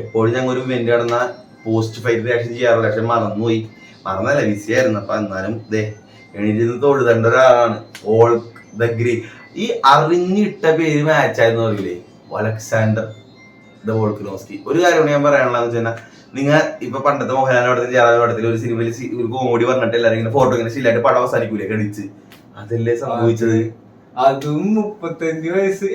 എപ്പോഴും ഞങ്ങൾ ഒരു ഇവന്റ് നടന്ന പോസ്റ്റ് ഫൈറ്റ് റിയാക്ഷൻ ചെയ്യാറില്ല, പക്ഷെ മറന്നല്ല ബിസിയായിരുന്നു. അപ്പൊ എന്നാലും എണീറ്റ് തൊഴുതേണ്ട ഒരാളാണ് ഓൾ ദ ഗ്രേറ്റ്. ഈ അറിഞ്ഞിട്ട പേര് മാച്ചായിരുന്നു അറിയില്ലേ, അലക്സാണ്ടർ ദ വോൾക്കനോസ്കി. ഒരു കാര്യമാണ് ഞാൻ പറയാനുള്ളതെന്ന് വെച്ചാൽ, നിങ്ങൾ ഇപ്പൊ പണ്ടത്തെ മോഹൻലാൽ പടത്തിൽ ജയറാം പടത്തിൽ ഒരു സിനിമയിൽ ഒരു കോമഡി പറഞ്ഞിട്ട് എല്ലാവരും ഇങ്ങനെ ഫോട്ടോ ഇങ്ങനെ ശരിയായിട്ട് പടം അവസാനിക്കൂലേ കടിച്ച്, അതല്ലേ സംഭവിച്ചത്. അതും 35 വയസ്സ്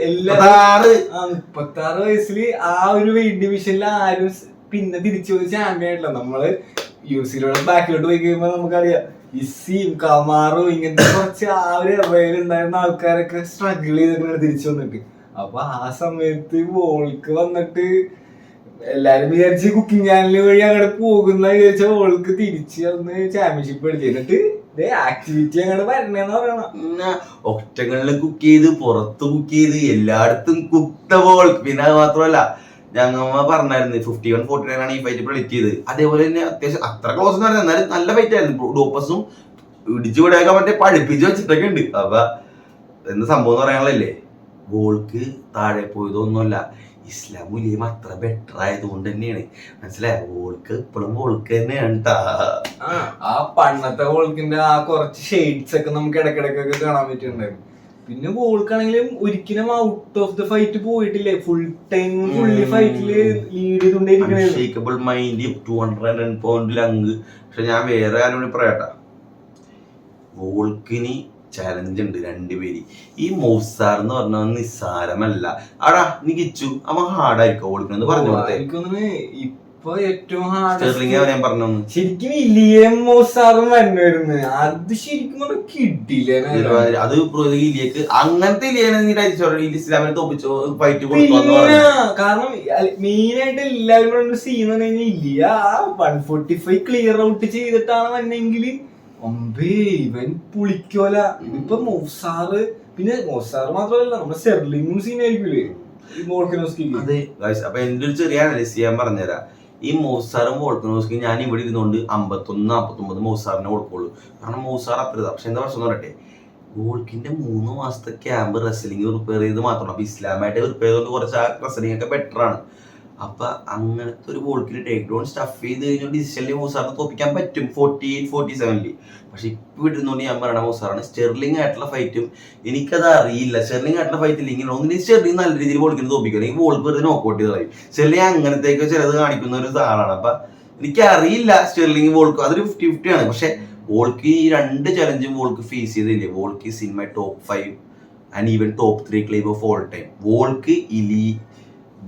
36 വയസ്സില് ആ ഒരു വെയിറ്റ് ഡിവിഷനിൽ ആരും പിന്നെ തിരിച്ചു പോയി ചാമ്പ്യൻ ആയിട്ടില്ല. നമ്മള് യൂസിലൂടെ ബാക്കിലോട്ട് പോയി കഴിയുമ്പോ നമുക്കറിയാം ഇസിയും കമാറും ഇങ്ങനത്തെ കുറച്ച് ആ ഒരു ഇറയിലുണ്ടായിരുന്ന ആൾക്കാരൊക്കെ സ്ട്രഗിൾ ചെയ്തിട്ട് തിരിച്ചു വന്നിട്ട്. അപ്പൊ ആ സമയത്ത് വോൾക്ക് വന്നിട്ട് എല്ലാരും വിചാരിച്ച് കുക്കിംഗ് ചാനൽ വഴി അങ്ങോട്ട് പോകുന്ന വിചാരിച്ച വോൾക്ക് തിരിച്ച് വന്ന് ചാമ്പ്യൻഷിപ്പ് കളിച്ചു. എന്നിട്ട് ആക്ടിവിറ്റി അങ്ങോട്ട് വരണേന്ന് പറയണം. ഒറ്റകളിൽ കുക്ക് ചെയ്ത്, പുറത്ത് കുക്ക് ചെയ്ത്, എല്ലായിടത്തും കുക്ക്ഡ് വോൾക്ക്. പിന്നെ അത് മാത്രമല്ല, ഞങ്ങമ്മ പറഞ്ഞായിരുന്നു 51-49 ആണ് ഈ ഫൈറ്റ് പ്രെഡിക്റ്റ് ചെയ്ത്. അതേപോലെ തന്നെ അത്യാവശ്യം അത്ര ക്ലോസ് എന്ന് പറഞ്ഞാൽ എന്നാലും നല്ല ഫൈറ്റ് ആയിരുന്നു. ഡോപ്പസും ഇടിച്ചു വിടയൊക്കെ മറ്റേ പഠിപ്പിച്ച് വെച്ചിട്ടൊക്കെ ഉണ്ട്. അപ്പൊ എന്ത് സംഭവം എന്ന് പറയാനുള്ളല്ലേ, വോൾക്ക് താഴെ പോയതൊന്നുമല്ല, ഇസ്ലാമുലിയും അത്ര ബെറ്റർ ആയതുകൊണ്ട് തന്നെയാണ്. മനസ്സിലായ, വോൾക്ക് ഇപ്പോഴും വോൾക്ക് തന്നെയാണ്. ആ പണ്ടത്തെ വോൾക്കിന്റെ ആ കുറച്ച് ഷെയ്ഡ്സ് ഒക്കെ നമുക്ക് ഇടക്കിടക്കൊക്കെ കാണാൻ പറ്റുന്നുണ്ടായിരുന്നു. പിന്നെ വോൾക്കാണെങ്കിലും ഒരിക്കലും ഔട്ട് ഓഫ് ദ ഫൈറ്റ് പോയിട്ടില്ലേ, ഫുൾ ടൈം ഫുള്ളി ഫൈറ്റില് ലീഡ് ചെയ്തുകൊണ്ടേയിരിക്കണേ. മൈൻഡ് 210 പോയിന്റ് ലങ്ക്. പക്ഷെ ഞാൻ വേറെ കാര്യം പറയട്ടാ, വോൾക്കിന് ചാലഞ്ച് ഉണ്ട് രണ്ടുപേര്. ഈ മൗസാർ എന്ന് പറഞ്ഞാൽ നിസ്സാരമല്ല. ആടാ നീ കിച്ചു അവൻ ഹാർഡായിരിക്കും വോൾക്കിനെന്ന് പറഞ്ഞു കൊടുത്തേ. ഇപ്പൊ ഏറ്റവും ഹാർഡ് ഞാൻ പറഞ്ഞു ശരിക്കും ഇലിയം മൗസാറും വരുന്നു. അത് ശരിക്കും കിട്ടില്ല. അത് ഇലിയക്ക് അങ്ങനത്തെ ഇസ്ലാമിനെ തോപ്പിച്ചോ ഫൈറ്റ് കാരണം മെയിനായിട്ട് എല്ലാവരും സീൻ എന്ന് പറഞ്ഞാൽ ഇലിയ 145 ക്ലിയർ ഔട്ട് ചെയ്തിട്ടാണ് വന്നെങ്കിൽ ഇവൻ പുളിക്കോല. ഇപ്പൊ മൗസാറ്, പിന്നെ മൗസാറ് മാത്രമല്ല നമ്മുടെ സെർലിങ്ങും സീനായിരിക്കൂലേ അതെ. അപ്പൊ എന്റെ ഒരു ചെറിയ അനലിസ് ചെയ്യാൻ പറഞ്ഞുതരാം. ഈ മൗസാറും വോൾക്കനോസ്കി ഞാൻ ഇവിടെ ഇരുന്നുകൊണ്ട് 51-49 മൗസാറിനെ കൊടുക്കുള്ളൂ. കാരണം മൗസാർ അത്ര. പക്ഷെ എന്താ പ്രശ്നം പറയട്ടെ, വോൾക്കിന്റെ 3 മാസത്തെ ക്യാമ്പ് റെസ്ലിംഗ് പ്രിപ്പയർ ചെയ്ത് മാത്രമാണ്. അപ്പൊ ഇസ്ലാമായിട്ട് പ്രിപ്പയർ ചെയ്തുകൊണ്ട് കുറച്ച് ആ റെസ്ലിംഗ് ഒക്കെ ബെറ്റർ ആണ്. അപ്പൊ അങ്ങനത്തെ ഒരു വോൾക്കിന് ടേക്ക് ഡൗൺ സ്റ്റഫ് ചെയ്ത് കഴിഞ്ഞാൽ ഡിസിഷനിൽ മൗസാറിനെ തോപ്പിക്കാൻ പറ്റും 48-47. പക്ഷെ ഇപ്പൊ ഇരുന്നുകൊണ്ട് ഞാൻ പറയണ മൗസാറാണ് സ്റ്റെർലിംഗ് ആയിട്ടുള്ള ഫൈറ്റും. എനിക്കത് അറിയില്ല, സ്റ്റെർലിംഗ് ആയിട്ടുള്ള ഫൈറ്റ് ഇല്ലെങ്കിൽ ഒന്നിനും സ്റ്റെർലിംഗ് നല്ല രീതിയിൽ വോൾക്കിന് തോപ്പിക്കുക, അല്ലെങ്കിൽ വോൾക്ക് വെറുതെ നോക്കൗട്ട് ചെയ്ത് കളയും. സ്റ്റെർലിംഗ് അങ്ങനത്തേക്ക് ചിലത് കാണിക്കുന്ന ഒരു ആളാണ്. അപ്പൊ എനിക്കറിയില്ല സ്റ്റെർലിംഗ് വോൾക്ക് അതൊരു 50-50 ആണ്. പക്ഷെ വോൾക്ക് ഈ 2 ചലഞ്ചും വോൾക്ക് ഫേസ് ചെയ്തില്ലേ. Volk is in my top 5 and even top 3 claim of all time.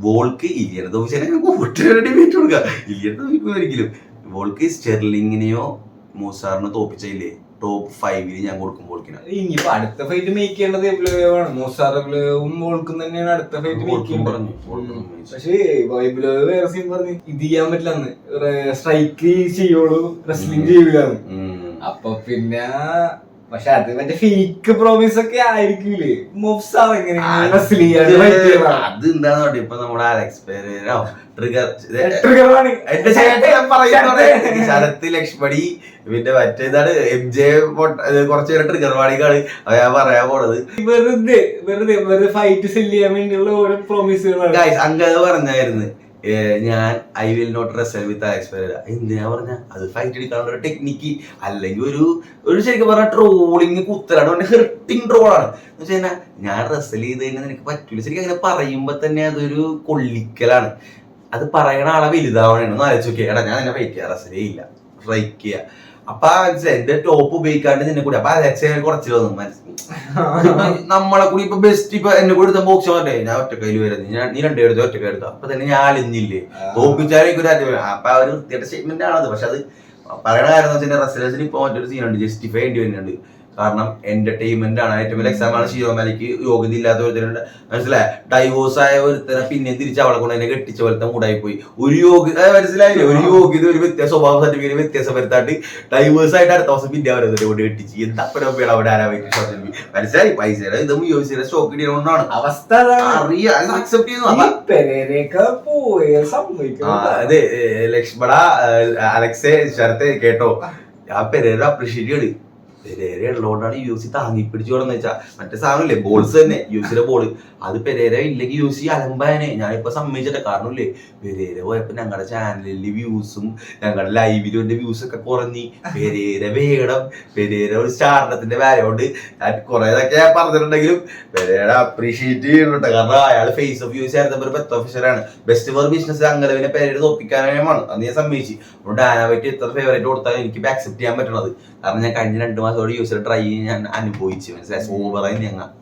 Volk ഇലിയനെ തോപ്പിച്ചാൽ ഡിബേറ്റ് കൊടുക്കുക. ഇലിയനെ തോപ്പിക്കും ഒരിക്കലും. വോൾക്ക് സ്റ്റെർലിങ്ങിനെയോ മൗസാറിനെ തോപ്പിച്ചില്ലേ ടോപ്പ് 5 ഞാൻ കൊടുക്കും വോൾക്കിന്. ഇനിയിപ്പോ അടുത്ത ഫൈറ്റ് മേക്ക് ചെയ്യേണ്ടത് എബ്ലോവാണ്. മൗസാറും വോൾക്കും തന്നെയാണ് അടുത്ത ഫൈറ്റ് മേക്ക് ചെയ്യുന്നത്. പക്ഷേ വൈബ്ലോവ് വേറെ സീൻ പറഞ്ഞു ഇത് ചെയ്യാൻ പറ്റില്ലെന്ന്, സ്ട്രൈക്ക് ചെയ്യുള്ളൂ റെസ്ലിംഗ് ചെയ്യൂലെന്ന്. അപ്പൊ പിന്നെ പക്ഷെ അത് മറ്റേ ഫേക്ക് പ്രോമിസ് ഒക്കെ ആയിരിക്കൂലേ മൗസാർ എങ്ങനെ അത് എന്താന്ന് ഇപ്പൊ നമ്മുടെ അലക്സ് പെരേരോ ശരത്ത് ലക്ഷ്മണി പിന്നെ മറ്റേതാണ് MJ കുറച്ചു ട്രിഗർ വാണികള് ഞാൻ പറയാൻ പോണത്. വെറുതെ ഫൈറ്റ് സെല് ചെയ്യാൻ വേണ്ടിയുള്ള ഓരോ പ്രോമിസുകളാണ്. അങ്ങനെ പറഞ്ഞായിരുന്നു ഞാൻ I will not wrestle with Alex Pereira. എന്തിനാ പറഞ്ഞ അത് ഫൈറ്റ് എടുക്കാനുള്ള ഒരു ടെക്നിക്ക്, അല്ലെങ്കിൽ ഒരു ശരിക്കും പറഞ്ഞ ട്രോളിങ് കുത്തലാണ്, ഹെർട്ടിങ് ട്രോളാണ്. എന്ന് വെച്ച് കഴിഞ്ഞാൽ ഞാൻ റെസൽ ചെയ്ത് കഴിഞ്ഞാൽ നിനക്ക് പറ്റൂല. ശരിക്കും അങ്ങനെ പറയുമ്പോ തന്നെ അതൊരു കൊള്ളിക്കലാണ്. അത് പറയണ ആളെ വലുതാവണെന്ന് ആലോചിച്ച് നോക്കിയാ. എടാ ഞാൻ നിന്നെ ഫൈറ്റ് ചെയ്യാം, റെസൽ ചെയ്യില്ല, സ്ട്രൈക്ക് ചെയ്യാ. അപ്പൊ മനസ്സിലായി എന്റെ ടോപ്പ് ഉപയോഗിക്കാണ്ട് നിന്നെ കൂടി. അപ്പൊ അലക്സ് കുറച്ച് തോന്നും നമ്മളെ കൂടി ഇപ്പൊ ബെസ്റ്റ്. ഇപ്പൊ എന്നെ കൂടി ബോക്സ് പറഞ്ഞേ ഞാൻ ഒറ്റക്കൈയിൽ വരുന്നത്, നീ 2 എടുത്ത് ഒറ്റക്കൈ എടുത്ത. അപ്പൊ തന്നെ ഞാൻ അലിഞ്ഞില്ലേ തോപ്പിച്ചാലും അപ്പൊ ആ ഒരു വൃത്തിയുടെ സ്റ്റേറ്റ്മെന്റ് ആണത്. പക്ഷെ അത് പറയണ കാര്യം വെച്ചാൽ റെസലേഴ്സിന് ഇപ്പൊ മറ്റൊരു സീനുണ്ട്, ജസ്റ്റിഫൈ ചെയ്യേണ്ടി വരുന്നുണ്ട്. കാരണം എന്റർടൈൻമെന്റ് ആണ്. ഏറ്റവും വലിയ എക്സാം ആണ്. ഷിരോമാലിക്ക് യോഗ്യത ഇല്ലാത്ത ഒരുത്തരുണ്ട്, മനസ്സിലായ ഡൈവോഴ്സ് ആയ ഒരുത്തനെ പിന്നെ തിരിച്ച് അവളെ കൊണ്ട് തന്നെ കെട്ടിച്ച പോലത്തെ മൂടായി പോയി. ഒരു യോഗ്യത മനസ്സിലായില്ലേ, ഒരു യോഗ്യത ഒരു സ്വഭാവ സർട്ടിഫിക്കറ്റ് വ്യത്യാസം വരുത്താണ്ട് ഡൈവേഴ്സ് ആയിട്ട് അടുത്ത ദിവസം പിന്നെ അവരെ കൊണ്ട് കെട്ടിച്ച് എന്താ അവിടെ ആരാ മനസ്സിലായി. പൈസയുടെ ഇതും യൂസിയുടെ സ്റ്റോക്ക് ഇടുകൊണ്ടാണ് അവസ്ഥ. അറിയാം, അക്സെപ്റ്റ് ചെയ്യുന്നു. അതെ ലക്ഷ്മണ അലക്സെ ശരത്തെ കേട്ടോ, ആ പെരേര അപ്രീഷിയേറ്റ് ചെയ്ത് പെരേര ഉള്ളതുകൊണ്ടാണ് UFC താങ്ങി പിടിച്ചു കൊടുന്ന് വെച്ചാൽ മറ്റേ സാധനമില്ലേ ബോൾസ് തന്നെ UFC ബോള് അത് പെരേര ഇല്ലെങ്കിൽ UFC അലമ്പാനെ ഞാനിപ്പോ സമ്മതിച്ചിട്ട് കാരണം ഇല്ലേ പെരേര പോയപ്പോ ഞങ്ങളുടെ ചാനലിൽ വ്യൂസും ഞങ്ങളുടെ ലൈവിലും എന്റെ വ്യൂസ് ഒക്കെ കുറഞ്ഞി പെരേര വേണം പെരേര ഒരു സ്റ്റാർട്ടത്തിന്റെ വാല്യോണ്ട് ഞാൻ കുറേതൊക്കെ ഞാൻ പറഞ്ഞിട്ടുണ്ടെങ്കിലും പെരേര അപ്രീഷിയേറ്റ് ചെയ്യുന്നുണ്ട് കാരണം അയാൾ ഫേസ് ഓഫ് UFC ആയിരുന്നപ്പോൾ ഒരു ബെസ്റ്റ് ഓഫീസറാണ് ബെസ്റ്റ് ഫോർ ബിസിനസ് അംഗലവിനെ പെരേര തോപ്പിക്കാനാണ് അത് ഞാൻ സമ്മതിച്ചു അതുകൊണ്ട് ഡാനാവൈറ്റ് എത്ര ഫേവറേറ്റ് കൊടുത്താലും എനിക്ക് ആക്സെപ്റ്റ് ചെയ്യാൻ പറ്റണത് കാരണം ഞാൻ കഴിഞ്ഞ 2 മാസത്തോടെ UFC ട്രൈ ചെയ്യാൻ ഞാൻ അനുഭവിച്ചു മനസ്സിലായി സൂപ്പറായി ഞങ്ങൾ